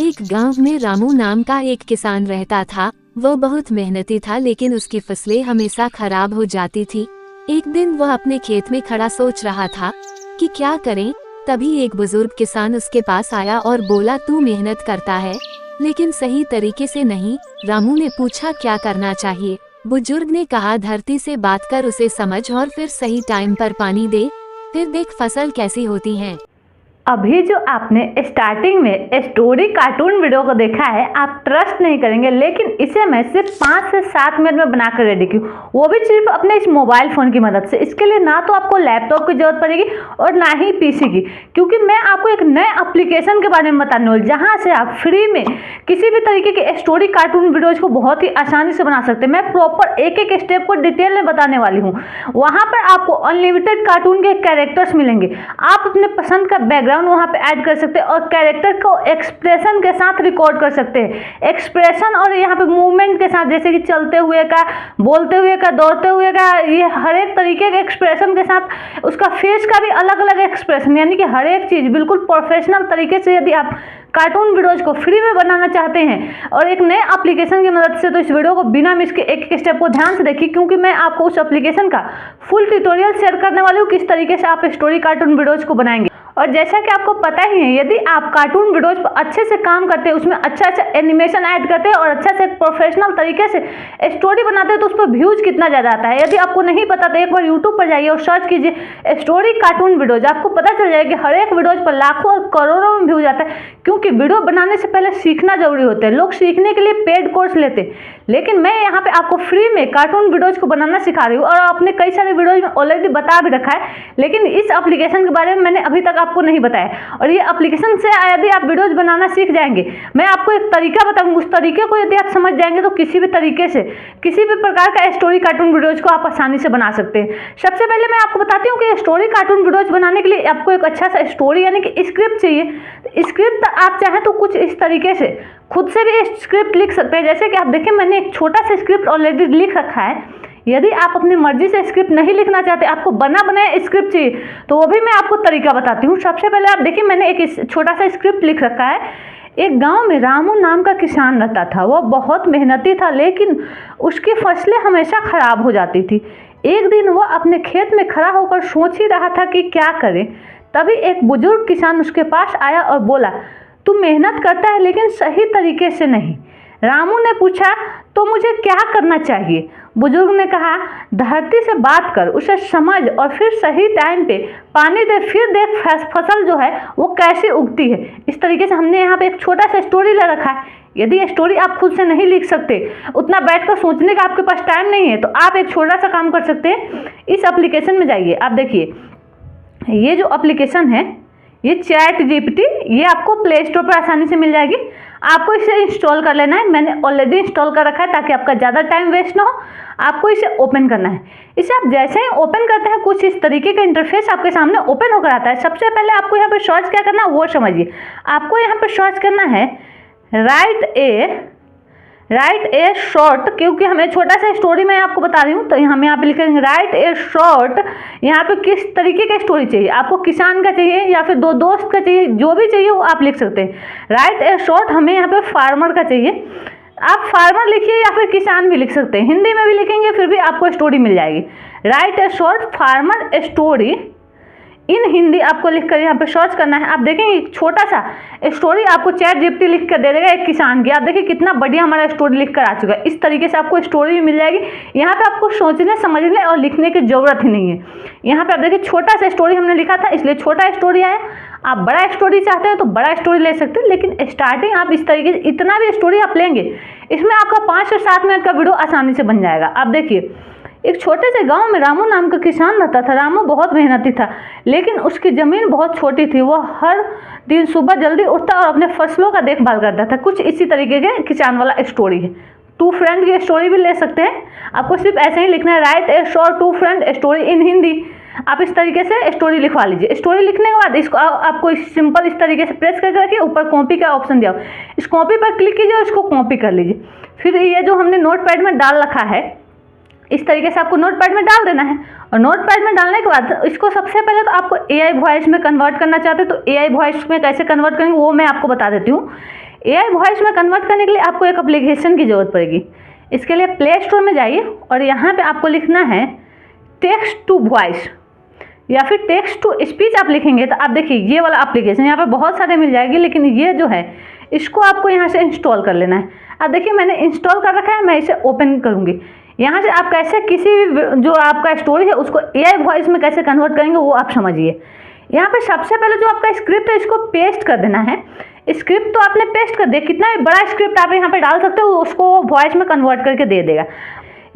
एक गांव में रामू नाम का एक किसान रहता था। वह बहुत मेहनती था, लेकिन उसकी फसलें हमेशा खराब हो जाती थी। एक दिन वह अपने खेत में खड़ा सोच रहा था कि क्या करें। तभी एक बुजुर्ग किसान उसके पास आया और बोला, तू मेहनत करता है लेकिन सही तरीके से नहीं। रामू ने पूछा, क्या करना चाहिए? बुजुर्ग ने कहा, धरती से बात कर, उसे समझ और फिर सही टाइम पर पानी दे, फिर देख फसल कैसी होती है। अभी जो आपने स्टार्टिंग में स्टोरी कार्टून वीडियो को देखा है, आप ट्रस्ट नहीं करेंगे, लेकिन इसे मैं सिर्फ 5 से 7 मिनट में बनाकर रेडी की, वो भी सिर्फ अपने इस मोबाइल फ़ोन की मदद से। इसके लिए ना तो आपको लैपटॉप की ज़रूरत पड़ेगी और ना ही पीसी की, क्योंकि मैं आपको एक नए एप्लीकेशन के बारे में बताने वाली, जहाँ से आप फ्री में किसी भी तरीके के स्टोरी कार्टून वीडियोज़ को बहुत ही आसानी से बना सकते हैं। मैं प्रॉपर एक एक स्टेप को डिटेल में बताने वाली हूँ। वहाँ पर आपको अनलिमिटेड कार्टून के कैरेक्टर्स मिलेंगे। आप अपने पसंद का बैकग्राउंड वहां पे ऐड कर सकते हैं और कैरेक्टर को एक्सप्रेशन के साथ रिकॉर्ड कर सकते हैं। एक्सप्रेशन और यहाँ पे मूवमेंट के साथ, जैसे कि चलते हुए का, बोलते हुए का, दौड़ते हुए का, ये हर एक तरीके के एक्सप्रेशन के साथ उसका फेस का भी अलग अलग एक्सप्रेशन, यानी कि हर एक चीज़ बिल्कुल प्रोफेशनल तरीके से यदि आप कार्टून वीडियोज को फ्री में बनाना चाहते हैं और एक नए एप्लीकेशन की मदद से, तो इस वीडियो को बिना मिस के एक एक स्टेप को ध्यान से देखिए, क्योंकि मैं आपको उस एप्लीकेशन का फुल ट्यूटोरियल शेयर करने वाली हूँ, किस तरीके से आप स्टोरी कार्टून वीडियोज को बनाएंगे। और जैसा कि आपको पता ही है, यदि आप कार्टून वीडियोज पर अच्छे से काम करते हैं, उसमें अच्छा एनिमेशन ऐड करते हैं और अच्छा से प्रोफेशनल तरीके से स्टोरी बनाते हैं, तो उस पर व्यूज कितना ज़्यादा आता है। यदि आपको नहीं पता तो एक बार यूट्यूब पर जाइए और सर्च कीजिए स्टोरी कार्टून वीडियोज। आपको पता चल जाएगा कि हर एक वीडियोज पर लाखों और करोड़ों में व्यूज आता है, क्योंकि वीडियो बनाने से पहले सीखना जरूरी होता है। लोग सीखने के लिए पेड कोर्स लेते हैं, लेकिन मैं यहाँ पे आपको फ्री में कार्टून वीडियोज को बनाना सिखा रही हूँ और आपने कई सारे वीडियोज में ऑलरेडी बता भी रखा है, लेकिन इस एप्लीकेशन के बारे में मैंने अभी तक आपको नहीं बताया। और ये एप्लीकेशन से यदि आप वीडियोज बनाना सीख जाएंगे, मैं आपको एक तरीका बताऊंगा, उस तरीके को यदि आप समझ जाएंगे तो किसी भी तरीके से किसी भी प्रकार का स्टोरी कार्टून वीडियोज को आप आसानी से बना सकते हैं। सबसे पहले मैं आपको बताती हूँ कि स्टोरी कार्टून वीडियोज बनाने के लिए आपको एक अच्छा सा स्टोरी यानी कि स्क्रिप्ट चाहिए। स्क्रिप्ट आप चाहें तो कुछ इस तरीके से खुद से भी स्क्रिप्ट लिख सकते हैं। जैसे कि आप देखिए, मैंने एक छोटा सा स्क्रिप्ट ऑलरेडी लिख रखा है। यदि आप अपनी मर्जी से स्क्रिप्ट नहीं लिखना चाहते, आपको बना बनाया स्क्रिप्ट चाहिए, तो वो भी मैं आपको तरीका बताती हूँ। सबसे पहले आप देखिए, मैंने एक छोटा सा स्क्रिप्ट लिख रखा है। एक गांव में रामू नाम का किसान रहता था। वह बहुत मेहनती था, लेकिन उसकी फसलें हमेशा खराब हो जाती थी। एक दिन वह अपने खेत में खड़ा होकर सोच ही रहा था कि क्या करे। तभी एक बुजुर्ग किसान उसके पास आया और बोला, तू मेहनत करता है लेकिन सही तरीके से नहीं। रामू ने पूछा, तो मुझे क्या करना चाहिए? बुजुर्ग ने कहा, धरती से बात कर, उसे समझ और फिर सही टाइम पे पानी दे, फिर देख फसल जो है वो कैसे उगती है। इस तरीके से हमने यहाँ पे एक छोटा सा स्टोरी ले रखा है। यदि स्टोरी आप खुद से नहीं लिख सकते, उतना बैठकर सोचने का आपके पास टाइम नहीं है, तो आप एक छोटा सा काम कर सकते हैं। इस एप्लीकेशन में जाइए, आप देखिए ये जो एप्लीकेशन है, ये चैट जीपीटी, ये आपको प्ले स्टोर पर आसानी से मिल जाएगी। आपको इसे इंस्टॉल कर लेना है। मैंने ऑलरेडी इंस्टॉल कर रखा है ताकि आपका ज़्यादा टाइम वेस्ट ना हो। आपको इसे ओपन करना है। इसे आप जैसे ही ओपन करते हैं, कुछ इस तरीके का इंटरफेस आपके सामने ओपन होकर आता है। सबसे पहले आपको यहाँ पर सर्च क्या करना है वो समझिए। आपको यहाँ पर सर्च करना है राइट ए शॉर्ट, क्योंकि हमें छोटा सा स्टोरी मैं आपको बता रही हूँ, तो हम यहाँ पे लिखेंगे राइट ए शॉर्ट। यहाँ पे किस तरीके का स्टोरी चाहिए आपको, किसान का चाहिए या फिर दो दोस्त का चाहिए, जो भी चाहिए वो आप लिख सकते हैं। राइट ए शॉर्ट हमें यहाँ पे फार्मर का चाहिए। आप फार्मर लिखिए या फिर किसान भी लिख सकते हैं, हिंदी में भी लिखेंगे फिर भी आपको स्टोरी मिल जाएगी। Right a short farmer story in Hindi आपको लिखकर यहाँ पे सर्च करना है। आप देखेंगे एक छोटा सा स्टोरी आपको चैट जीपीटी लिख कर दे देगा एक किसान की। आप देखिए कितना बढ़िया हमारा स्टोरी लिख कर आ चुका है। इस तरीके से आपको स्टोरी भी मिल जाएगी। यहाँ पे आपको सोचने, समझने और लिखने की जरूरत ही नहीं है। यहाँ पे आप देखिए छोटा सा स्टोरी हमने लिखा था, इसलिए छोटा स्टोरी आया। आप बड़ा स्टोरी चाहते हैं तो बड़ा स्टोरी ले सकते हैं, लेकिन स्टार्टिंग आप इस तरीके से इतना भी स्टोरी आप लेंगे, इसमें आपका 5 से 7 मिनट का वीडियो आसानी से बन जाएगा। आप देखिए, एक छोटे से गांव में रामू नाम का किसान रहता था। रामू बहुत मेहनती था, लेकिन उसकी ज़मीन बहुत छोटी थी। वह हर दिन सुबह जल्दी उठता और अपने फसलों का देखभाल करता था। कुछ इसी तरीके के किसान वाला स्टोरी है। टू फ्रेंड की स्टोरी भी ले सकते हैं। आपको सिर्फ ऐसे ही लिखना है, write a short to friend story in Hindi. आप इस तरीके से स्टोरी लिखवा लीजिए। स्टोरी लिखने के बाद इसको आपको सिंपल इस तरीके से प्रेस करके रखिए, ऊपर कॉपी का ऑप्शन दिया, इस कॉपी पर क्लिक कीजिए और इसको कॉपी कर लीजिए। फिर ये जो हमने नोटपैड में डाल रखा है, इस तरीके से आपको नोटपैड में डाल देना है। और नोटपैड में डालने के बाद इसको सबसे पहले तो आपको एआई वॉइस में कन्वर्ट करना चाहते हैं, तो एआई वॉइस में कैसे कन्वर्ट करेंगे वो मैं आपको बता देती हूँ। AI वॉइस में कन्वर्ट करने के लिए आपको एक एप्लीकेशन की ज़रूरत पड़ेगी। इसके लिए प्ले स्टोर में जाइए और यहाँ पे आपको लिखना है टेक्स्ट टू वॉइस या फिर टेक्स्ट टू स्पीच आप लिखेंगे तो आप देखिए ये वाला एप्लीकेशन यहाँ पे बहुत सारे मिल जाएगी, लेकिन ये जो है इसको आपको यहाँ से इंस्टॉल कर लेना है। अब देखिए मैंने इंस्टॉल कर रखा है, मैं इसे ओपन करूँगी। यहाँ से आप कैसे किसी भी जो आपका स्टोरी है उसको AI वॉइस में कैसे कन्वर्ट करेंगे वो आप समझिए। यहाँ पे सबसे पहले जो आपका स्क्रिप्ट है इसको पेस्ट कर देना है। स्क्रिप्ट तो आपने पेस्ट कर दिया, कितना भी बड़ा स्क्रिप्ट आप यहाँ पे डाल सकते हो उसको वॉइस में कन्वर्ट करके दे देगा।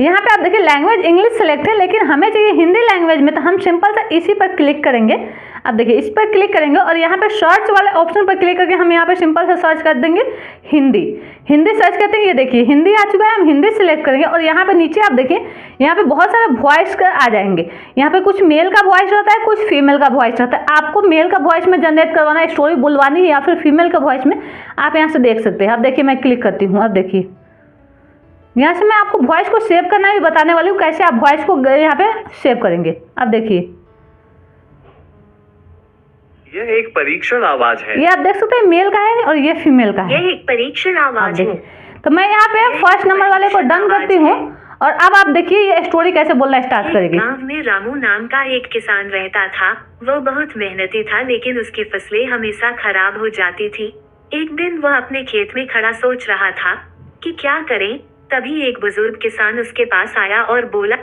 यहाँ पे आप देखिए लैंग्वेज इंग्लिश सेलेक्ट है, लेकिन हमें चाहिए हिंदी लैंग्वेज में, तो हम सिंपल सा इसी पर क्लिक करेंगे। आप देखिए इस पर क्लिक करेंगे और यहाँ पे सर्च वाले ऑप्शन पर क्लिक करके हम यहाँ पे सिंपल सा सर्च कर देंगे हिंदी। हिंदी सर्च करते हैं, ये देखिए हिंदी आ चुका है, हम हिंदी सेलेक्ट करेंगे और यहाँ पे नीचे आप देखिए यहाँ पे बहुत सारे वॉइस का आ जाएंगे। यहाँ पे कुछ मेल का वॉइस रहता है, कुछ फीमेल का वॉइस रहता है। आपको मेल का वॉइस में जनरेट करवाना है, स्टोरी बुलवानी है या फिर फीमेल का वॉइस में, आप यहाँ से देख सकते हैं। अब देखिए मैं क्लिक करती हूँ, अब देखिए यहाँ से मैं आपको वॉइस को सेव करना भी बताने वाली हूँ, कैसे आप वॉइस को यहाँ पे सेव करेंगे। अब देखिए यह एक परीक्षण आवाज है। ये आप देख सकते हैं मेल का है और ये फीमेल का है। यह एक परीक्षण आवाज है। तो मैं यहाँ पे फर्स्ट नंबर वाले को डन करती हूँ और अब आप देखिए ये स्टोरी कैसे बोलना स्टार्ट करेगी। गांव में रामू नाम का एक किसान रहता था। वो बहुत मेहनती था, लेकिन उसकी फसलें हमेशा खराब हो जाती थी। एक दिन वह अपने खेत में खड़ा सोच रहा था कि क्या करें। तभी एक बुजुर्ग किसान उसके पास आया और बोला।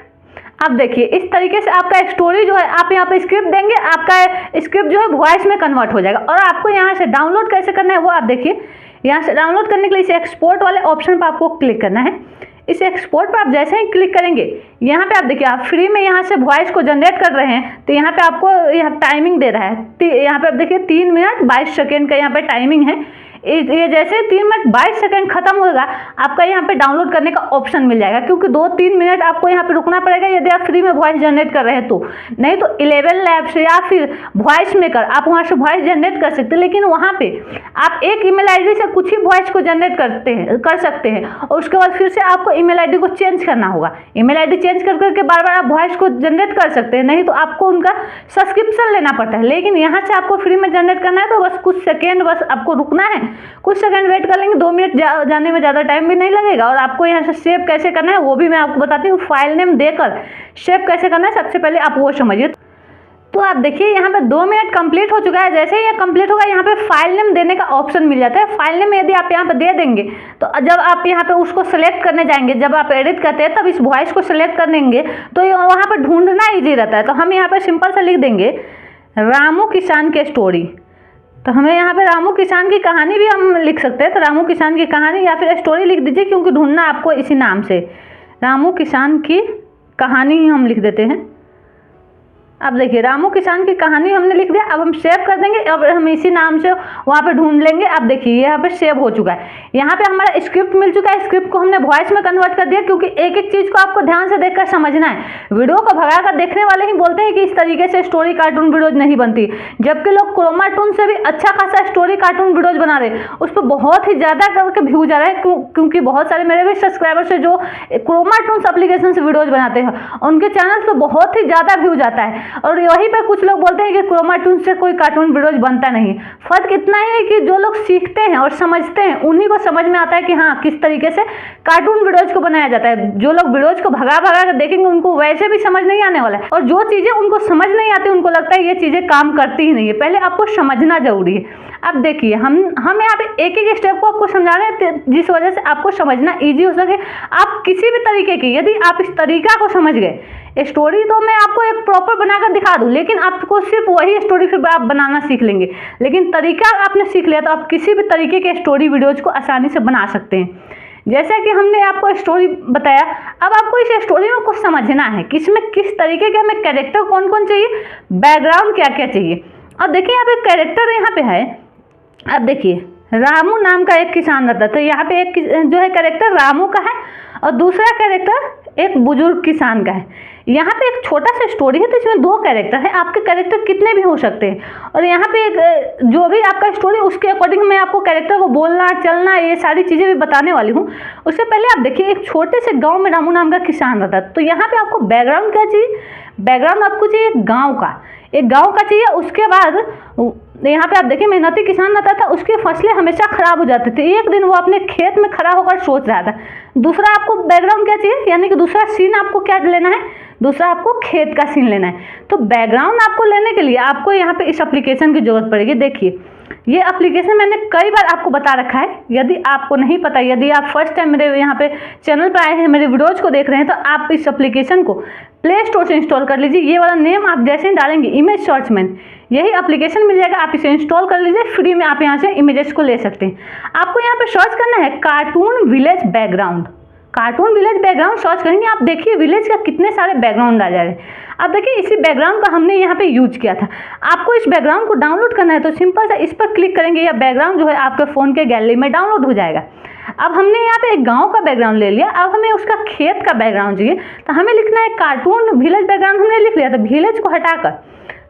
अब देखिए इस तरीके से आपका स्टोरी जो है आप यहाँ पे स्क्रिप्ट देंगे, आपका स्क्रिप्ट जो है वॉइस में कन्वर्ट हो जाएगा। और आपको यहाँ से डाउनलोड कैसे करना है वो आप देखिए। यहाँ से डाउनलोड करने के लिए इस एक्सपोर्ट वाले ऑप्शन पर आपको क्लिक करना है। इस एक्सपोर्ट पर आप जैसे ही क्लिक करेंगे यहाँ पे आप देखिए आप फ्री में यहाँ से वॉइस को जनरेट कर रहे हैं, तो यहाँ पे आपको यहाँ टाइमिंग दे रहा है। यहाँ पे आप देखिए 3 मिनट 22 सेकेंड का यहाँ पे टाइमिंग है। ये जैसे 3 मिनट 22 सेकंड खत्म होगा आपका यहाँ पे डाउनलोड करने का ऑप्शन मिल जाएगा, क्योंकि 2-3 मिनट आपको यहाँ पे रुकना पड़ेगा यदि आप फ्री में वॉइस जनरेट कर रहे हैं तो। नहीं तो 11 लैब्स या फिर वॉइस मेकर आप वहाँ से वॉइस जनरेट कर सकते हैं, लेकिन वहाँ पे आप एक ईमेल आईडी से कुछ ही वॉइस को जनरेट कर सकते हैं और उसके बाद फिर से आपको ईमेल आईडी को चेंज करना होगा। ईमेल आईडी चेंज कर करके बार बार आप वॉइस को जनरेट कर सकते हैं, नहीं तो आपको उनका सब्सक्रिप्शन लेना पड़ता है। लेकिन यहाँ से आपको फ्री में जनरेट करना है तो बस कुछ सेकेंड बस आपको रुकना है, कुछ सेकंड वेट कर लेंगे, 2 मिनट जाने में ज़्यादा टाइम भी नहीं लगेगा। और आपको यहाँ से सेव कैसे करना है वो भी मैं आपको बताती हूँ। फाइल नेम देकर सेव कैसे करना है सबसे पहले आप वो समझिए। तो आप देखिए यहाँ पे 2 मिनट कंप्लीट हो चुका है। जैसे ही ये कंप्लीट होगा यहाँ पे फाइल नेम देने का ऑप्शन मिल जाता है। फाइल नेम यदि आप यहाँ पे दे देंगे तो जब आप यहाँ पे उसको सेलेक्ट करने जाएंगे, जब आप एडिट करते हैं तब इस वॉइस को सेलेक्ट कर देंगे तो वहाँ पर ढूंढना ईजी रहता है। तो हम यहाँ पर सिंपल सा लिख देंगे रामू किसान के स्टोरी। तो हमें यहाँ पे रामू किसान की कहानी भी हम लिख सकते हैं, तो रामू किसान की कहानी या फिर स्टोरी लिख दीजिए, क्योंकि ढूंढना आपको इसी नाम से रामू किसान की कहानी ही हम लिख देते हैं। अब देखिए रामू किसान की कहानी हमने लिख दिया। अब हम सेव कर देंगे, अब हम इसी नाम से वहाँ पे ढूंढ लेंगे। अब देखिए यहाँ पे सेव हो चुका है। यहाँ पे हमारा स्क्रिप्ट मिल चुका है। स्क्रिप्ट को हमने वॉइस में कन्वर्ट कर दिया, क्योंकि एक एक चीज़ को आपको ध्यान से देखकर समझना है। वीडियो को भगा कर देखने वाले ही बोलते हैं कि इस तरीके से स्टोरी कार्टून वीडियोज नहीं बनती, जबकि लोग क्रोमाटून से भी अच्छा खासा स्टोरी कार्टून वीडियोज बना रहे, उस पर बहुत ही ज़्यादा करके व्यूज आ रहे हैं, क्योंकि बहुत सारे मेरे भी सब्सक्राइबर्स है जो क्रोमाटून एप्लीकेशन से वीडियोज बनाते हैं, उनके चैनल पर बहुत ही ज़्यादा व्यूज आता है। और वहीं पर कुछ लोग बोलते हैं कि क्रोमाटून से कोई कार्टून वीडियोज बनता नहीं। फर्क इतना ही है कि जो लोग सीखते हैं और समझते हैं उन्हीं को समझ में आता है कि हाँ किस तरीके से कार्टून वीडियोज को बनाया जाता है। जो लोग वीडियोज को भगा भगा कर देखेंगे उनको वैसे भी समझ नहीं आने वाला है, और जो चीज़ें उनको समझ नहीं आती उनको लगता है ये चीज़ें काम करती ही नहीं है। पहले आपको समझना जरूरी है। अब देखिए हम यहाँ पे एक एक स्टेप को आपको समझा रहे हैं, जिस वजह से आपको समझना ईजी हो सके। आप किसी भी तरीके की यदि आप इस तरीका को समझ गए, स्टोरी तो मैं आपको एक प्रॉपर बनाकर दिखा दूं, लेकिन आपको सिर्फ वही स्टोरी फिर आप बनाना सीख लेंगे, लेकिन तरीका आपने सीख लिया तो आप किसी भी तरीके के स्टोरी वीडियोज को आसानी से बना सकते हैं। जैसा कि हमने आपको स्टोरी बताया, अब आपको इस स्टोरी में कुछ समझना है कि इसमें किस तरीके के हमें कैरेक्टर कौन कौन चाहिए, बैकग्राउंड क्या क्या चाहिए। अब देखिए यहाँ पे कैरेक्टर यहाँ पे है। अब देखिए रामू नाम का एक किसान रहता है, तो यहाँ पे एक जो है कैरेक्टर रामू का है और दूसरा कैरेक्टर एक बुजुर्ग किसान का है। यहाँ पे एक छोटा सा स्टोरी है तो इसमें 2 कैरेक्टर है। आपके कैरेक्टर कितने भी हो सकते हैं, और यहाँ पे एक जो भी आपका स्टोरी उसके अकॉर्डिंग मैं आपको कैरेक्टर को बोलना चलना ये सारी चीज़ें भी बताने वाली हूँ। उससे पहले आप देखिए एक छोटे से गाँव में रामू नाम का किसान रहता है, तो यहाँ पे आपको बैकग्राउंड क्या चाहिए, बैकग्राउंड आपको चाहिए गाँव का, एक गाँव का चाहिए। उसके बाद यहाँ पे आप देखिए मेहनती किसान रहता था, उसकी फसलें हमेशा खराब हो जाती थी। एक दिन वो अपने खेत में खड़ा होकर सोच रहा था। दूसरा आपको बैकग्राउंड क्या चाहिए, यानी कि दूसरा सीन आपको क्या लेना है, दूसरा आपको खेत का सीन लेना है। तो बैकग्राउंड आपको लेने के लिए आपको यहाँ पे इस एप्लीकेशन की जरूरत पड़ेगी। देखिए ये एप्लीकेशन मैंने कई बार आपको बता रखा है, यदि आपको नहीं पता, यदि आप फर्स्ट टाइम मेरे यहाँ पे चैनल पर आए हैं, मेरे वीडियोज को देख रहे हैं, तो आप इस एप्लीकेशन को प्ले स्टोर से इंस्टॉल कर लीजिए। ये वाला नेम आप जैसे ही डालेंगे इमेज सर्च में यही एप्लीकेशन मिल जाएगा, आप इसे इंस्टॉल कर लीजिए, फ्री में आप यहाँ से इमेजेस को ले सकते हैं। आपको यहाँ पे सर्च करना है cartoon village background. Cartoon village background search करेंगे, आप देखिए विलेज का कितने सारे बैकग्राउंड आ जाएंगे। अब देखिए इसी बैकग्राउंड का हमने यहाँ पे यूज किया था। आपको इस बैकग्राउंड को डाउनलोड करना है तो सिंपल सा इस पर क्लिक करेंगे, या बैकग्राउंड जो है आपके फ़ोन के गैलरी में डाउनलोड हो जाएगा। अब हमने यहाँ पे एक गांव का बैकग्राउंड ले लिया, अब हमें उसका खेत का बैकग्राउंड चाहिए, तो हमें लिखना है कार्टून विलेज बैकग्राउंड। हमने लिख लिया, तो विलेज को हटाकर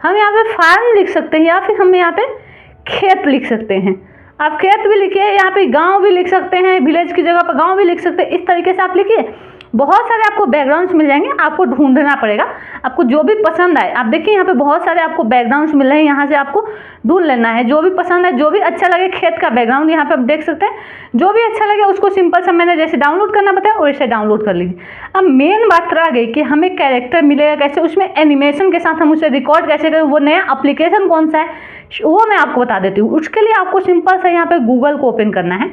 हम यहाँ पे फार्म लिख सकते हैं, या फिर हम यहाँ पे खेत लिख सकते हैं। आप खेत भी लिखिए, यहाँ पे गांव भी लिख सकते हैं, विलेज की जगह पर गांव भी लिख सकते हैं। इस तरीके से आप लिखिए, बहुत सारे आपको बैकग्राउंड्स मिल जाएंगे। आपको ढूंढना पड़ेगा, आपको जो भी पसंद आए। आप देखिए यहाँ पे बहुत सारे आपको बैकग्राउंड्स मिल रहे हैं, यहाँ से आपको ढूंढ लेना है जो भी पसंद है, जो भी अच्छा लगे। खेत का बैकग्राउंड यहाँ पे आप देख सकते हैं, जो भी अच्छा लगे उसको सिंपल सा मैंने जैसे डाउनलोड करना बताया वैसे डाउनलोड कर लीजिए। अब मेन बात रह गई कि हमें कैरेक्टर मिलेगा कैसे, उसमें एनिमेशन के साथ हम उसे रिकॉर्ड कैसे करें, वो नया एप्लीकेशन कौन सा है वो मैं आपको बता देती हूँ। उसके लिए आपको सिंपल सा यहाँ पे गूगल को ओपन करना है,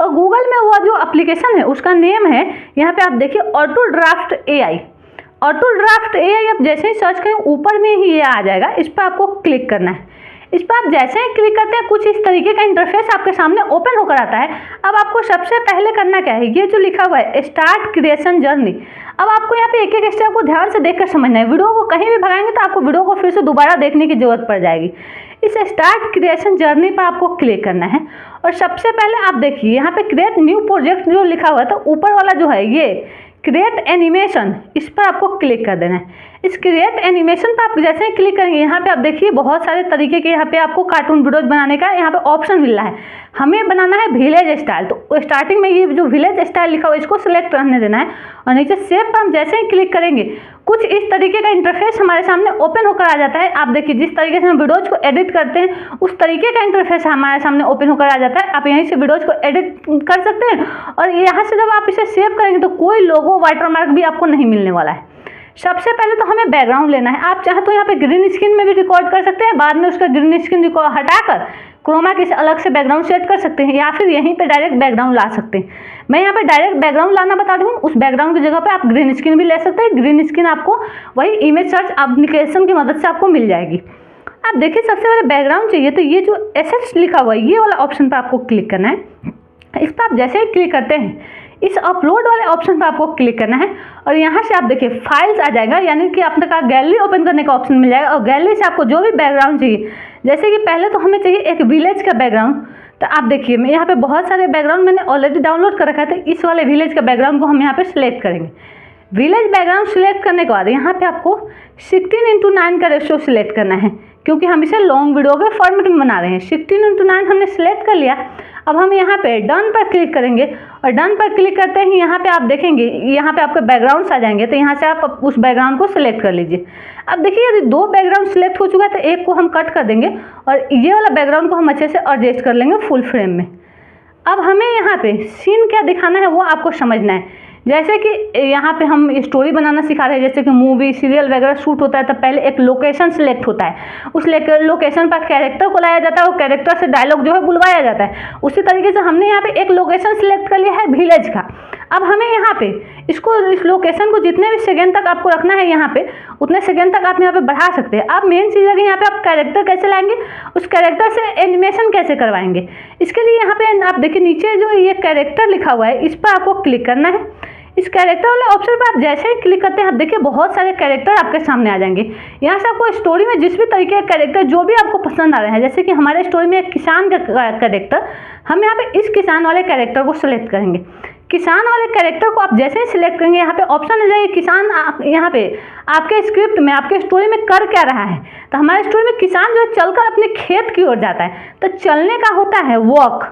और गूगल में वो जो एप्लीकेशन है उसका नेम है, यहाँ पे आप देखिए auto draft AI। Auto draft AI आप जैसे ही सर्च करें ऊपर में ही ये आ जाएगा, इस पर आपको क्लिक करना है। इस पर आप जैसे ही क्लिक करते हैं कुछ इस तरीके का इंटरफेस आपके सामने ओपन होकर आता है। अब आपको सबसे पहले करना क्या है, ये जो लिखा हुआ है स्टार्ट क्रिएशन जर्नी, अब आपको यहाँ पे एक एक स्टेप को ध्यान से देखकर समझना है। वीडियो को कहीं भी भगाएंगे तो आपको वीडियो को फिर से दोबारा देखने की जरूरत पड़ जाएगी। इस स्टार्ट क्रिएशन जर्नी पर आपको क्लिक करना है, और सबसे पहले आप देखिए यहाँ पे क्रिएट न्यू प्रोजेक्ट जो लिखा हुआ है, तो ऊपर वाला जो है ये क्रिएट एनिमेशन, इस पर आपको क्लिक कर देना है। इस क्रिएट एनिमेशन पर आप जैसे ही क्लिक करेंगे यहाँ पे आप देखिए बहुत सारे तरीके के यहाँ पे आपको कार्टून वीडियोज बनाने का यहाँ पे ऑप्शन मिल रहा है। हमें बनाना है विलेज स्टाइल, तो स्टार्टिंग में ये जो विलेज स्टाइल लिखा हुआ है इसको सिलेक्ट करने देना है, और नीचे सेव पर हम जैसे ही क्लिक करेंगे कुछ इस तरीके का इंटरफेस हमारे सामने ओपन होकर आ जाता है। आप देखिए जिस तरीके से हम वीडियोज को एडिट करते हैं उस तरीके का इंटरफेस हमारे सामने ओपन होकर आ जाता है। आप यहीं से वीडियोज को एडिट कर सकते हैं, और यहाँ से जब आप इसे सेव करेंगे तो कोई लोगो वाटरमार्क भी आपको नहीं मिलने वाला है। सबसे पहले तो हमें बैकग्राउंड लेना है। आप चाहे तो यहाँ पे ग्रीन स्क्रीन में भी रिकॉर्ड कर सकते हैं, बाद में उसका ग्रीन स्क्रीन हटाकर क्रोमा की से अलग से बैकग्राउंड सेट कर सकते हैं, या फिर यहीं पे डायरेक्ट बैकग्राउंड ला सकते हैं। मैं यहाँ पे डायरेक्ट बैकग्राउंड लाना बता रही हूँ, उस बैकग्राउंड की जगह पे आप ग्रीन स्क्रीन भी ले सकते हैं। ग्रीन स्क्रीन आपको वही इमेज सर्च एप्लीकेशन की मदद से आपको मिल जाएगी। आप देखिए सबसे पहले बैकग्राउंड चाहिए, तो ये जो एसेट्स लिखा हुआ है ये वाला ऑप्शन पर आपको क्लिक करना है। इस पर आप जैसे ही क्लिक करते हैं इस अपलोड वाले ऑप्शन पर आपको क्लिक करना है, और यहाँ से आप देखिए फाइल्स आ जाएगा, यानी कि आपने कहा गैलरी ओपन करने का ऑप्शन मिल जाएगा, और गैलरी से आपको जो भी बैकग्राउंड चाहिए, जैसे कि पहले तो हमें चाहिए एक विलेज का बैकग्राउंड। तो आप देखिए मैं यहाँ पे बहुत सारे बैकग्राउंड मैंने ऑलरेडी डाउनलोड कर रखा है, तो इस वाले विलेज का बैकग्राउंड को हम यहाँ पे सिलेक्ट करेंगे। विलेज बैकग्राउंड सिलेक्ट करने के बाद यहाँ पे आपको 16:9 का रेशियो सिलेक्ट करना है, क्योंकि हम इसे लॉन्ग वीडियो के फॉर्मेट में बना रहे हैं। 16:9 हमने सिलेक्ट कर लिया। अब हम यहाँ पे डन पर क्लिक करेंगे, और डन पर क्लिक करते ही यहाँ पे आप देखेंगे यहाँ पे आपके बैकग्राउंड्स आ जाएंगे, तो यहाँ से आप उस बैकग्राउंड को सिलेक्ट कर लीजिए। अब देखिए यदि दो बैकग्राउंड सिलेक्ट हो चुका है तो एक को हम कट कर देंगे, और ये वाला बैकग्राउंड को हम अच्छे से एडजस्ट कर लेंगे फुल फ्रेम में। अब हमें यहाँ पे सीन क्या दिखाना है वो आपको समझना है। जैसे कि यहाँ पे हम स्टोरी बनाना सिखा रहे हैं, जैसे कि मूवी सीरियल वगैरह शूट होता है तो पहले एक लोकेशन सिलेक्ट होता है, उस लोकेशन पर कैरेक्टर को लाया जाता है, वो कैरेक्टर से डायलॉग जो है बुलवाया जाता है। उसी तरीके से हमने यहाँ पे एक लोकेशन सिलेक्ट कर लिया है विलेज का। अब हमें यहाँ पे इसको इस लोकेशन को जितने भी सेकेंड तक आपको रखना है यहाँ पे उतने सेकेंड तक आप यहाँ पे बढ़ा सकते हैं। अब मेन चीज़ है कि यहाँ पे आप कैरेक्टर कैसे लाएंगे, उस कैरेक्टर से एनिमेशन कैसे करवाएंगे। इसके लिए यहाँ पे आप देखिए नीचे जो ये कैरेक्टर लिखा हुआ है इस पर आपको क्लिक करना है। इस कैरेक्टर वाले ऑप्शन पर आप जैसे ही क्लिक करते हैं आप देखिए बहुत सारे कैरेक्टर आपके सामने आ जाएंगे। यहाँ से आपको स्टोरी में जिस भी तरीके के कैरेक्टर जो भी आपको पसंद आ रहे हैं, जैसे कि हमारे स्टोरी में एक किसान का कैरेक्टर, हम यहाँ पे इस किसान वाले कैरेक्टर को सिलेक्ट करेंगे। किसान वाले कैरेक्टर को आप जैसे ही सिलेक्ट करेंगे यहाँ पे ऑप्शन आ जाएगा किसान। यहाँ पे आपके स्क्रिप्ट में आपके स्टोरी में कर क्या रहा है, तो हमारे स्टोरी में किसान जो है चलकर अपने खेत की ओर जाता है, तो चलने का होता है वॉक।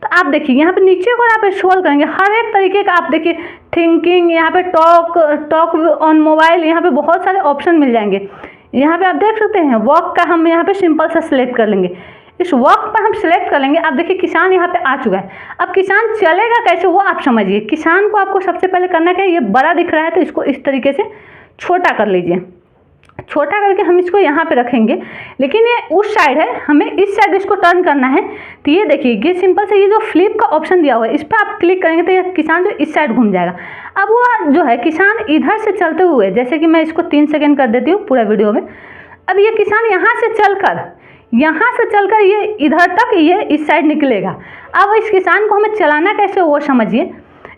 तो आप देखिए यहाँ पे नीचे को आप स्क्रॉल करेंगे हर एक तरीके का, आप देखिए थिंकिंग, यहाँ पे टॉक ऑन मोबाइल, यहाँ पे बहुत सारे ऑप्शन मिल जाएंगे। यहाँ पे आप देख सकते हैं वॉक का हम यहाँ पे सिंपल सा सिलेक्ट कर लेंगे। इस वॉक पर हम सिलेक्ट कर लेंगे। अब देखिए किसान यहाँ पे आ चुका है। अब किसान चलेगा कैसे वो आप समझिए। किसान को आपको सबसे पहले करना क्या है, ये बड़ा दिख रहा है तो इसको इस तरीके से छोटा कर लीजिए। छोटा करके हम इसको यहाँ पे रखेंगे, लेकिन ये उस साइड है, हमें इस साइड इसको टर्न करना है। तो ये देखिए ये सिंपल से ये जो फ्लिप का ऑप्शन दिया हुआ है इस पर आप क्लिक करेंगे तो ये किसान जो इस साइड घूम जाएगा। अब वो जो है किसान इधर से चलते हुए, जैसे कि मैं इसको 3 सेकेंड कर देती हूँ पूरा वीडियो में। अब ये किसान यहाँ से चलकर ये इधर तक ये इस साइड निकलेगा। अब इस किसान को हमें चलाना कैसे वो समझिए।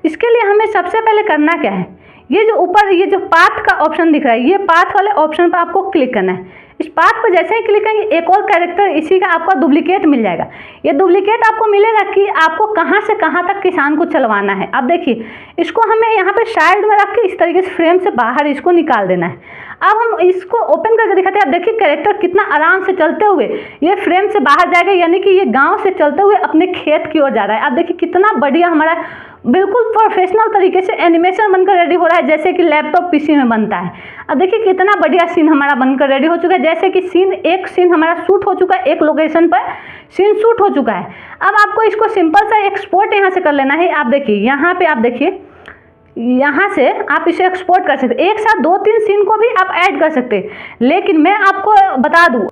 इसके लिए हमें सबसे पहले करना क्या है, ये जो ऊपर ये जो पाथ का ऑप्शन दिख रहा है, ये पाथ वाले ऑप्शन पर आपको क्लिक करना है। इस पाथ पर जैसे ही क्लिक करेंगे एक और कैरेक्टर इसी का आपका डुप्लीकेट मिल जाएगा। ये डुप्लीकेट आपको मिलेगा कि आपको कहाँ से कहाँ तक किसान को चलवाना है। अब देखिए इसको हमें यहाँ पे साइड में रख के इस तरीके से फ्रेम से बाहर इसको निकाल देना है। अब हम इसको ओपन करके दिखाते हैं। अब देखिए कैरेक्टर कितना आराम से चलते हुए ये फ्रेम से बाहर जाएगा, यानी कि ये गाँव से चलते हुए अपने खेत की ओर जा रहा है। अब देखिए कितना बढ़िया हमारा बिल्कुल प्रोफेशनल तरीके से एनिमेशन बनकर रेडी हो रहा है, जैसे कि लैपटॉप पीसी में बनता है। अब देखिए कितना बढ़िया सीन हमारा बनकर रेडी हो चुका है, जैसे कि एक सीन हमारा शूट हो चुका है, एक लोकेशन पर सीन शूट हो चुका है। अब आपको इसको सिंपल सा एक्सपोर्ट यहाँ से कर लेना है। आप देखिए यहाँ पे, आप देखिए यहाँ से आप इसे एक्सपोर्ट कर सकते हैं। एक साथ 2-3 सीन को भी आप ऐड कर सकते हैं, लेकिन मैं आपको बता दूँ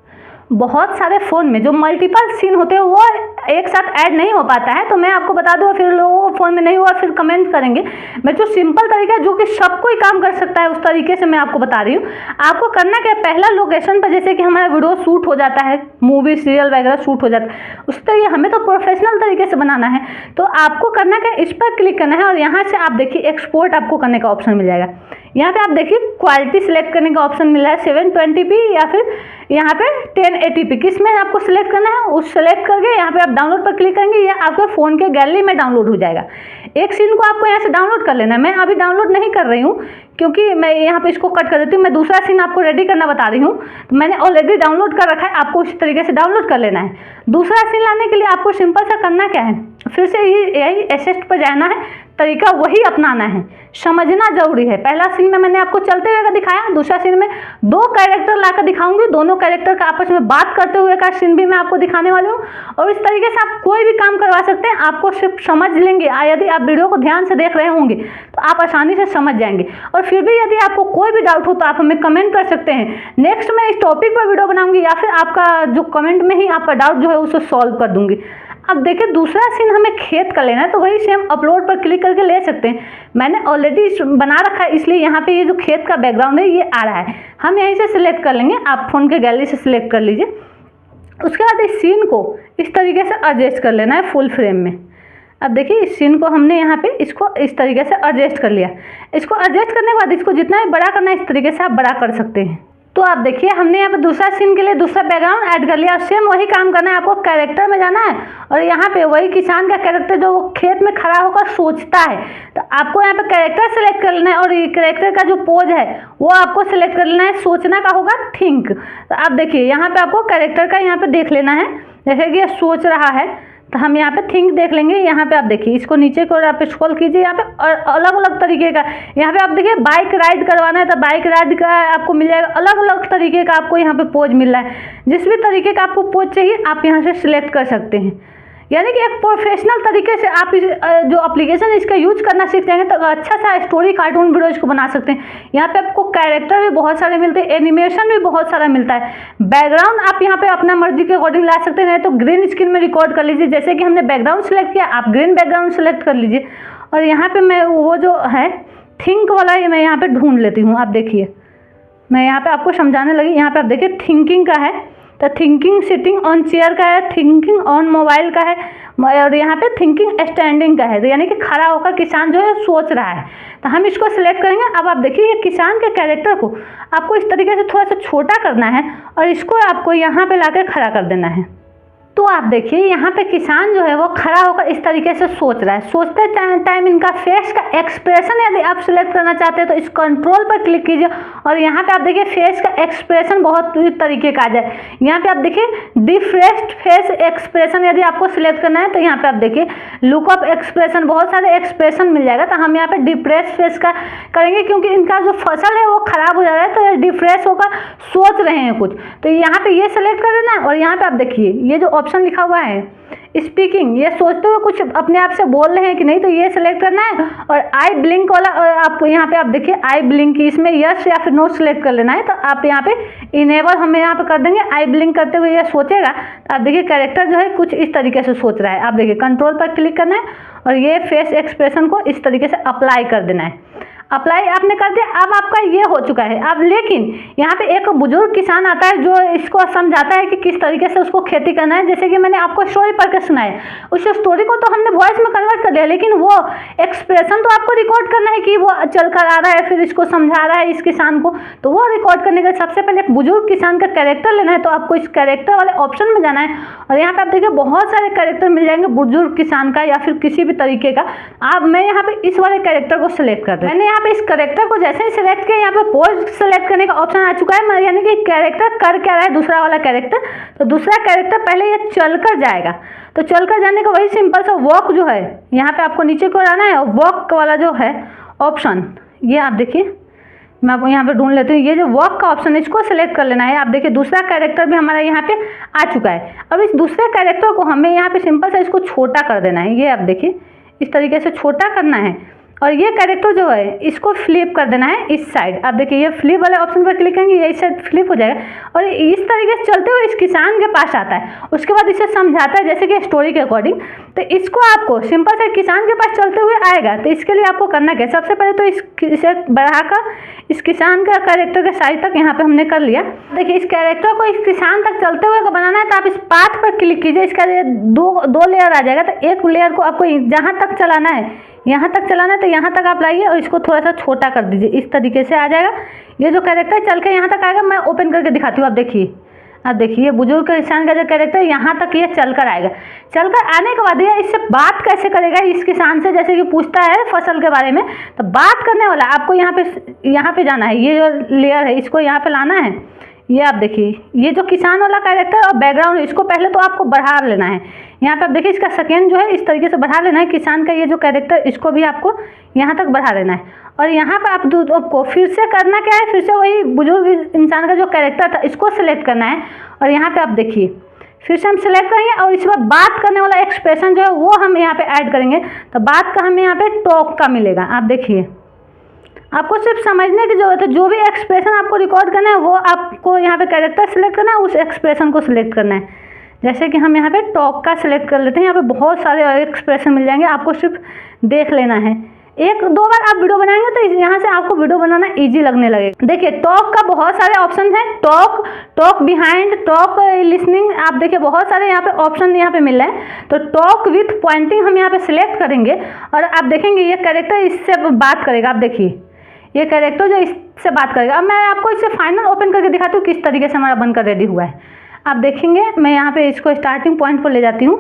बहुत सारे फ़ोन में जो मल्टीपल सीन होते हैं वो एक साथ ऐड नहीं हो पाता है। तो मैं आपको बता दूँ, फिर लोगों को फ़ोन में नहीं हुआ फिर कमेंट करेंगे। मैं जो सिंपल तरीका है जो कि सब कोई काम कर सकता है उस तरीके से मैं आपको बता रही हूँ। आपको करना क्या है, पहला लोकेशन पर जैसे कि हमारा वीडियो शूट हो जाता है, मूवी सीरियल वगैरह शूट हो जाता है, उस तरीके हमें तो प्रोफेशनल तरीके से बनाना है। तो आपको करना क्या, इस पर क्लिक करना है और यहाँ से आप देखिए एक्सपोर्ट आपको करने का ऑप्शन मिल जाएगा। यहाँ पे आप देखिए क्वालिटी सिलेक्ट करने का ऑप्शन मिल रहा है 720p या फिर यहाँ पे 1080p, किस में आपको सिलेक्ट करना है उस सेलेक्ट करके यहाँ पे आप डाउनलोड पर क्लिक करेंगे, या आपके फ़ोन के गैलरी में डाउनलोड हो जाएगा। एक सीन को आपको यहाँ से डाउनलोड कर लेना है। मैं अभी डाउनलोड नहीं कर रही हूँ क्योंकि मैं यहाँ पे इसको कट कर देती हूँ। मैं दूसरा सीन आपको रेडी करना बता रही हूँ, तो मैंने ऑलरेडी डाउनलोड कर रखा है, आपको उस तरीके से डाउनलोड कर लेना है। दूसरा सीन लाने के लिए आपको सिंपल सा करना क्या है, फिर से यही एसेट पर जाना है, तरीका वही अपनाना है, समझना जरूरी है। पहला सीन में मैंने आपको चलते हुए का दिखाया, दूसरा सीन में 2 कैरेक्टर लाकर दिखाऊंगी, दोनों कैरेक्टर का आपस में बात करते हुए का सीन भी मैं आपको दिखाने वाली हूँ। और इस तरीके से आप कोई भी काम करवा सकते हैं, आपको सिर्फ समझ लेंगे। यदि आप वीडियो को ध्यान से देख रहे होंगे तो आप आसानी से समझ जाएंगे। और फिर भी यदि आपको कोई भी डाउट हो तो आप हमें कमेंट कर सकते हैं। नेक्स्ट मैं इस टॉपिक पर वीडियो बनाऊंगी या फिर आपका जो कमेंट में ही आपका डाउट जो है उसे सॉल्व कर दूंगी। अब देखिए दूसरा सीन हमें खेत का लेना है, तो वही से हम अपलोड पर क्लिक करके ले सकते हैं। मैंने ऑलरेडी बना रखा है, इसलिए यहाँ पे ये जो खेत का बैकग्राउंड है ये आ रहा है। हम यहीं से सिलेक्ट कर लेंगे, आप फ़ोन के गैलरी से सिलेक्ट कर लीजिए। उसके बाद इस सीन को इस तरीके से एडजस्ट कर लेना है फुल फ्रेम में। अब देखिए इस सीन को हमने यहाँ पे इसको इस तरीके से एडजस्ट कर लिया। इसको एडजस्ट करने के बाद इसको जितना भी बड़ा करना है इस तरीके से आप बड़ा कर सकते हैं। तो आप देखिए हमने यहाँ पे दूसरा सीन के लिए दूसरा बैकग्राउंड ऐड कर लिया। सेम वही काम करना है, आपको कैरेक्टर में जाना है और यहाँ पे वही किसान का कैरेक्टर जो वो खेत में खड़ा होकर सोचता है, तो आपको यहाँ पे कैरेक्टर सेलेक्ट कर लेना है और ये कैरेक्टर का जो पोज है वो आपको सेलेक्ट कर लेना है। सोचना का होगा थिंक। तो आप देखिए यहाँ पे आपको कैरेक्टर का यहाँ पे देख लेना है, जैसे कि ये सोच रहा है तो हम यहाँ पे थिंक देख लेंगे। यहाँ पे आप देखिए इसको नीचे की ओर आप स्क्रॉल कीजिए, यहाँ पे अलग अलग तरीके का यहाँ पे आप देखिए बाइक राइड करवाना है तो बाइक राइड का आपको मिल जाएगा। अलग अलग तरीके का आपको यहाँ पे पोज मिल रहा है, जिस भी तरीके का आपको पोज चाहिए आप यहाँ से सिलेक्ट कर सकते हैं। यानी कि एक प्रोफेशनल तरीके से आप इस जो एप्लीकेशन इसका यूज करना सीख जाएंगे तो अच्छा सा स्टोरी कार्टून वीडियोज को बना सकते हैं। यहाँ पे आपको कैरेक्टर भी बहुत सारे मिलते हैं, एनिमेशन भी बहुत सारा मिलता है। बैकग्राउंड आप यहाँ पे अपना मर्जी के अकॉर्डिंग ला सकते हैं, तो ग्रीन स्क्रीन में रिकॉर्ड कर लीजिए। जैसे कि हमने बैकग्राउंड सेलेक्ट किया, आप ग्रीन बैकग्राउंड सेलेक्ट कर लीजिए। और यहाँ पे मैं वो जो है थिंक वाला ये मैं यहाँ पे ढूंढ लेती हूँ। आप देखिए मैं यहाँ पे आपको समझाने लगी। यहाँ पे आप देखिए थिंकिंग का है तो थिंकिंग सिटिंग ऑन चेयर का है, थिंकिंग ऑन मोबाइल का है और यहाँ पे थिंकिंग स्टैंडिंग का है, तो यानी कि खड़ा होकर किसान जो है सोच रहा है। तो हम इसको सिलेक्ट करेंगे। अब आप देखिए ये किसान के कैरेक्टर को आपको इस तरीके से थोड़ा सा छोटा करना है और इसको आपको यहाँ पे लाकर खड़ा कर देना है। तो आप देखिए यहाँ पे किसान जो है वो खड़ा होकर इस तरीके से सोच रहा है। सोचते टाइम इनका फेस का एक्सप्रेशन यदि आप सिलेक्ट करना चाहते हैं तो इस कंट्रोल पर क्लिक कीजिए और यहाँ पे आप देखिए फेस का एक्सप्रेशन बहुत तरीके का आ जाए। यहाँ पे आप देखिए डिफ्रेस्ड फेस एक्सप्रेशन यदि आपको सिलेक्ट करना है तो यहाँ पे आप देखिए लुकअप एक्सप्रेशन, बहुत सारे एक्सप्रेशन मिल जाएगा। तो हम यहाँ पे डिप्रेस फेस का करेंगे क्योंकि इनका जो फसल है वो खराब हो जा रहा है तो ये डिप्रेस होकर सोच रहे हैं कुछ। तो यहाँ पे ये सिलेक्ट कर देना है और यहाँ पे आप देखिए ये जो ऑप्शन लिखा हुआ है स्पीकिंग, ये सोचते हुए कुछ अपने आप से बोल रहे हैं कि नहीं, तो ये सिलेक्ट करना है। और आई ब्लिंक वाला आपको यहाँ पे आप देखिए आई ब्लिंक, इसमें यस या फिर नो सिलेक्ट कर लेना है। तो आप यहाँ पे इनेबल हम यहाँ पे कर देंगे। आई ब्लिंक करते हुए ये सोचेगा तो आप देखिए कैरेक्टर जो है कुछ इस तरीके से सोच रहा है। आप देखिए कंट्रोल पर क्लिक करना है और ये फेस एक्सप्रेशन को इस तरीके से अप्लाई कर देना है। अप्लाई आपने कर दिया, अब आपका ये हो चुका है। अब लेकिन यहाँ पे एक बुजुर्ग किसान आता है जो इसको समझाता है कि किस तरीके से उसको खेती करना है। जैसे कि मैंने आपको स्टोरी पढ़ के सुनाया, उस स्टोरी को तो हमने वॉइस में कन्वर्ट कर दिया, लेकिन वो एक्सप्रेशन तो आपको रिकॉर्ड करना है कि वो चल कर आ रहा है फिर इसको समझा रहा है इस किसान को। तो वो रिकॉर्ड करने के सबसे पहले एक बुजुर्ग किसान का कैरेक्टर लेना है। तो आपको इस कैरेक्टर वाले ऑप्शन में जाना है और यहाँ पे आप देखिए बहुत सारे कैरेक्टर मिल जाएंगे बुजुर्ग किसान का या फिर किसी भी तरीके का। अब मैं यहाँ पे इस वाले कैरेक्टर को सिलेक्ट कर दूँ। मैंने यहाँ पे इस कैरेक्टर को जैसे ही सिलेक्ट किया यहाँ पे पोस्ट सिलेक्ट करने का ऑप्शन आ चुका है, यानी कि कैरेक्टर कर क्या रहा है दूसरा वाला कैरेक्टर। तो दूसरा कैरेक्टर पहले ये चल कर जाएगा। तो चल कर जाने का वही सिंपल सा वॉक जो है यहाँ पे आपको नीचे को आना है और वॉक वाला जो है ऑप्शन ये आप देखिए, मैं आपको यहाँ पे ढूंढ लेती हूँ। ये जो वॉक का ऑप्शन है इसको सिलेक्ट कर लेना है। आप देखिए दूसरा कैरेक्टर भी हमारा यहाँ पे आ चुका है। अब इस दूसरे कैरेक्टर को हमें यहाँ पे सिंपल सा इसको छोटा कर देना है। ये आप देखिए इस तरीके से छोटा करना है और ये कैरेक्टर जो है इसको फ्लिप कर देना है इस साइड। आप देखिए ये फ्लिप वाले ऑप्शन पर क्लिक करेंगे, ये इस साइड फ्लिप हो जाएगा और इस तरीके से चलते हुए इस किसान के पास आता है। उसके बाद इसे समझाता है जैसे कि स्टोरी के अकॉर्डिंग। तो इसको आपको सिंपल से किसान के पास चलते हुए आएगा। तो इसके लिए आपको करना क्या, सबसे पहले तो इसे बढ़ाकर इस किसान का कैरेक्टर के साइड तक यहाँ पे हमने कर लिया। देखिए इस कैरेक्टर को इस किसान तक चलते हुए को बनाना है तो आप इस पाथ पर क्लिक कीजिए। इसका दो लेयर आ जाएगा। तो एक लेयर को आपको जहाँ तक चलाना है यहाँ तक चलाना है तो यहाँ तक आप लाइए और इसको थोड़ा सा छोटा कर दीजिए। इस तरीके से आ जाएगा। ये जो कैरेक्टर चल के यहाँ तक आएगा, मैं ओपन करके दिखाती हूँ। आप देखिए बुजुर्ग किसान का जो कैरेक्टर यहाँ तक ये चलकर आएगा। चलकर आने के बाद ये इससे बात कैसे करेगा इस किसान से, जैसे कि पूछता है फसल के बारे में। तो बात करने वाला आपको यहाँ पे जाना है। ये जो लेयर है इसको यहाँ पे लाना है। ये आप देखिए ये जो किसान वाला कैरेक्टर और बैकग्राउंड इसको पहले तो आपको बढ़ा लेना है। यहाँ पे आप देखिए इसका सेकेंड जो है इस तरीके से बढ़ा लेना है। किसान का ये जो कैरेक्टर इसको भी आपको यहाँ तक बढ़ा लेना है। और यहाँ पे आपको फिर से करना क्या है, फिर से वही बुजुर्ग इंसान का जो कैरेक्टर था इसको सिलेक्ट करना है। और यहाँ पे आप देखिए फिर से हम सिलेक्ट करेंगे और इस बार बात करने वाला एक्सप्रेशन जो है वो हम यहाँ पे ऐड करेंगे। तो बात का हमें यहाँ पे टॉक का मिलेगा। आप देखिए आपको सिर्फ समझने की जरूरत है। जो भी एक्सप्रेशन आपको रिकॉर्ड करना है वो आपको यहाँ पे कैरेक्टर सिलेक्ट करना है, उस एक्सप्रेशन को सिलेक्ट करना है। जैसे कि हम यहाँ पे टॉक का सिलेक्ट कर लेते हैं। यहाँ पे बहुत सारे एक्सप्रेशन मिल जाएंगे, आपको सिर्फ देख लेना है। एक दो बार आप वीडियो बनाएंगे तो यहाँ से आपको वीडियो बनाना इजी लगने लगेगा। देखिए टॉक का बहुत सारे ऑप्शन हैं। टॉक बिहाइंड, टॉक लिसनिंग, आप देखिए बहुत सारे यहाँ पे ऑप्शन यहाँ पे मिल रहे हैं। तो टॉक विथ पॉइंटिंग हम यहाँ पे सिलेक्ट करेंगे और आप देखेंगे ये कैरेक्टर इससे बात करेगा। आप देखिए ये कैरेक्टर जो इससे बात करेगा। अब मैं आपको इसे फाइनल ओपन करके दिखाती हूँ किस तरीके से हमारा बनकर रेडी हुआ है। आप देखेंगे मैं यहाँ पे इसको स्टार्टिंग पॉइंट पर ले जाती हूँ।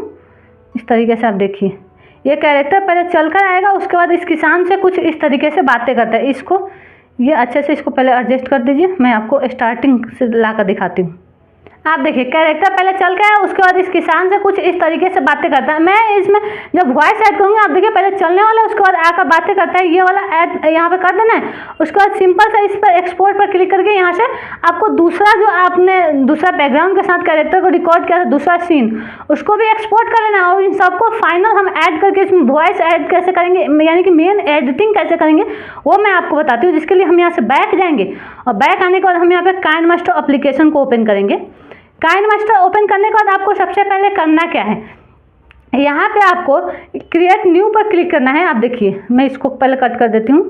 इस तरीके से आप देखिए ये कैरेक्टर पहले चलकर आएगा, उसके बाद इस किसान से कुछ इस तरीके से बातें करता है। इसको ये अच्छे से इसको पहले एडजस्ट कर दीजिए। मैं आपको स्टार्टिंग से ला कर दिखाती हूँ। आप देखिए कैरेक्टर पहले चल के आया, उसके बाद इस किसान से कुछ इस तरीके से बातें करता है। मैं इसमें जब वॉइस ऐड करूँगी आप देखिए पहले चलने वाला है, उसके बाद आकर बातें करता है। ये वाला ऐड यहाँ पे कर देना है। उसके बाद सिंपल सा इस पर एक्सपोर्ट पर क्लिक करके यहाँ से आपको दूसरा जो आपने दूसरा बैकग्राउंड के साथ कैरेक्टर को रिकॉर्ड किया था, दूसरा सीन, उसको भी एक्सपोर्ट कर लेना है। और इन सबको फाइनल हम ऐड करके इसमें वॉइस ऐड कैसे करेंगे, यानी कि मेन एडिटिंग कैसे करेंगे वो मैं आपको बताती हूँ। जिसके लिए हम यहाँ से बैक जाएंगे और बैक आने के बाद हम यहाँ पे काइनमास्टर एप्लीकेशन को ओपन करेंगे। काइनमास्टर ओपन करने के बाद आपको सबसे पहले करना क्या है, यहाँ पे आपको क्रिएट न्यू पर क्लिक करना है। आप देखिए मैं इसको पहले कट कर देती हूँ।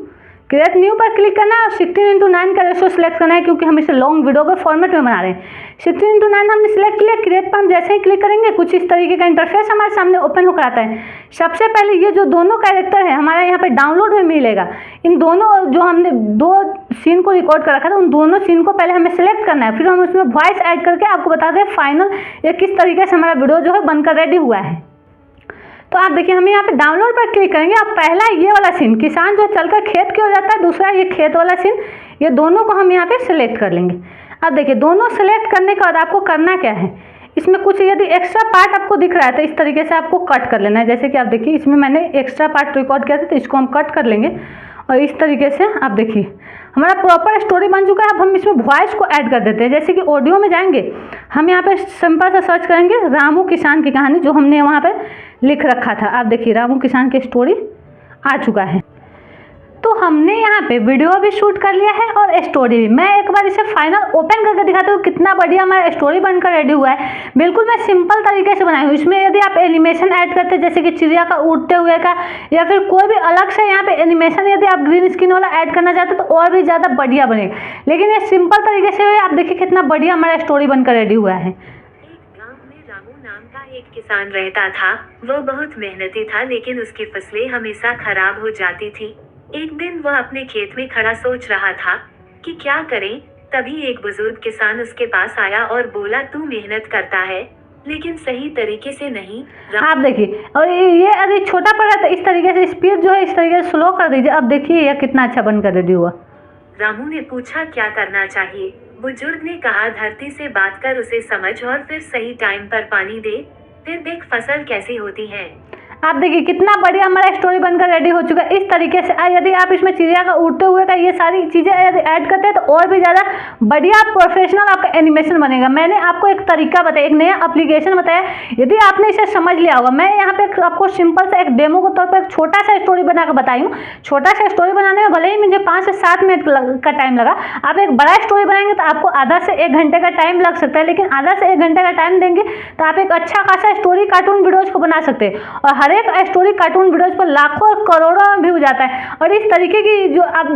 क्रिएट न्यू पर क्लिक करना है और 16:9 का रेशो सिलेक्ट करना है, क्योंकि हम इसे लॉन्ग वीडियो के फॉर्मेट में बना रहे हैं। 16:9 हमने सिलेक्ट किया। क्रिएट पर हम जैसे ही क्लिक करेंगे कुछ इस तरीके का इंटरफेस हमारे सामने ओपन होकर आता है। सबसे पहले ये जो दोनों कैरेक्टर है हमारे यहाँ पे डाउनलोड में मिलेगा। इन दोनों जो हमने 2 सीन को रिकॉर्ड कर रखा था उन दोनों सीन को पहले हमें सेलेक्ट करना है, फिर हम उसमें वॉइस ऐड करके आपको बता दें फाइनल ये किस तरीके से हमारा वीडियो जो है बनकर रेडी हुआ है। तो आप देखिए हम यहाँ पे डाउनलोड पर क्लिक करेंगे। अब पहला ये वाला सीन किसान जो चलकर खेत की ओर जाता है, दूसरा ये खेत वाला सीन, ये दोनों को हम यहाँ पे सिलेक्ट कर लेंगे। अब देखिए दोनों सेलेक्ट करने के बाद आपको करना क्या है, इसमें कुछ यदि एक्स्ट्रा पार्ट आपको दिख रहा है तो इस तरीके से आपको कट कर लेना है। जैसे कि आप देखिए इसमें मैंने एक्स्ट्रा पार्ट रिकॉर्ड किया था तो इसको हम कट कर लेंगे और इस तरीके से आप देखिए हमारा प्रॉपर स्टोरी बन चुका है। अब हम इसमें वॉइस को ऐड कर देते हैं। जैसे कि ऑडियो में जाएंगे, हम यहाँ पे सिंपल सा सर्च करेंगे रामू किसान की कहानी, जो हमने वहाँ पे लिख रखा था। आप देखिए रामू किसान की स्टोरी आ चुका है। तो हमने यहाँ पे वीडियो भी शूट कर लिया है और स्टोरी भी। मैं एक बार इसे फाइनल ओपन करके दिखाती हूँ कितना बढ़िया हमारा स्टोरी बनकर रेडी हुआ है। बिल्कुल मैं सिंपल तरीके से बनाई हूँ। इसमें यदि आप एनिमेशन ऐड करते हैं जैसे कि चिड़िया का उड़ते हुए का, या फिर कोई भी अलग से यहाँ पे एनिमेशन यदि आप ग्रीन स्क्रीन वाला ऐड करना चाहते हैं तो और भी ज़्यादा बढ़िया बनेगा। लेकिन ये सिंपल तरीके से आप देखिए कितना बढ़िया हमारा स्टोरी बनकर रेडी हुआ है। गांव में रामू नाम का एक किसान रहता था। वो बहुत मेहनती था लेकिन उसकी फसलें हमेशा खराब हो जाती थी। एक दिन वह अपने खेत में खड़ा सोच रहा था कि क्या करें। तभी एक बुजुर्ग किसान उसके पास आया और बोला, तू मेहनत करता है लेकिन सही तरीके से नहीं। आप देखिए, और ये अगर छोटा पड़ रहा है तो इस तरीके से स्पीड जो है इस तरीके से स्लो कर दीजिए। अब देखिए यह कितना अच्छा बनकर रेडी हुआ। रामू ने पूछा, क्या करना चाहिए? बुजुर्ग ने कहा, धरती से बात कर, उसे समझ और फिर सही टाइम पर पानी दे, फिर देख फसल कैसी होती है। आप देखिए कितना बढ़िया हमारा स्टोरी बनकर रेडी हो चुका है। इस तरीके से यदि आप इसमें चिड़िया का उड़ते हुए का ये सारी चीज़ें यदि ऐड करते हैं तो और भी ज़्यादा बढ़िया प्रोफेशनल आपका एनिमेशन बनेगा। मैंने आपको एक तरीका बताया, एक नया एप्लीकेशन बताया, यदि आपने इसे समझ लिया होगा। मैं यहाँ पे आपको सिंपल सा एक डेमो के तौर पर एक छोटा सा स्टोरी बनाकर बताई हूँ। छोटा सा स्टोरी बनाने में भले ही मुझे 5 से 7 मिनट का टाइम लगा, आप एक बड़ा स्टोरी बनाएंगे तो आपको आधा से 1 घंटे का टाइम लग सकता है। लेकिन आधा से 1 घंटे का टाइम देंगे तो आप एक अच्छा खासा स्टोरी कार्टून वीडियोज को बना सकते हैं। और हर एक स्टोरी कार्टून वीडियोज पर लाखों और करोड़ों में व्यू जाता है। और इस तरीके की जो आप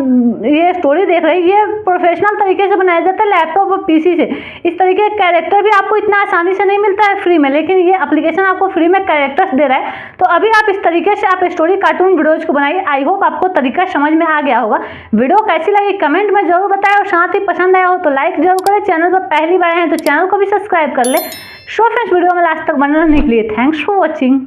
ये स्टोरी देख रहे हैं ये प्रोफेशनल तरीके से बनाया जाता है लैपटॉप और पीसी से। इस तरीके का कैरेक्टर भी आपको इतना आसानी से नहीं मिलता है फ्री में, लेकिन ये एप्लीकेशन आपको फ्री में कैरेक्टर्स दे रहा है। तो अभी आप इस तरीके से आप स्टोरी कार्टून वीडियोज को बनाइए। आई होप आपको तरीका समझ में आ गया होगा। वीडियो कैसी लगी कमेंट में जरूर बताएं और साथ ही पसंद आया हो तो लाइक जरूर करें। चैनल पर पहली बार आए हैं तो चैनल को भी सब्सक्राइब कर ले। सो फ्रेंड्स, वीडियो में लास्ट तक बने रहने के लिए थैंक्स फॉर वॉचिंग।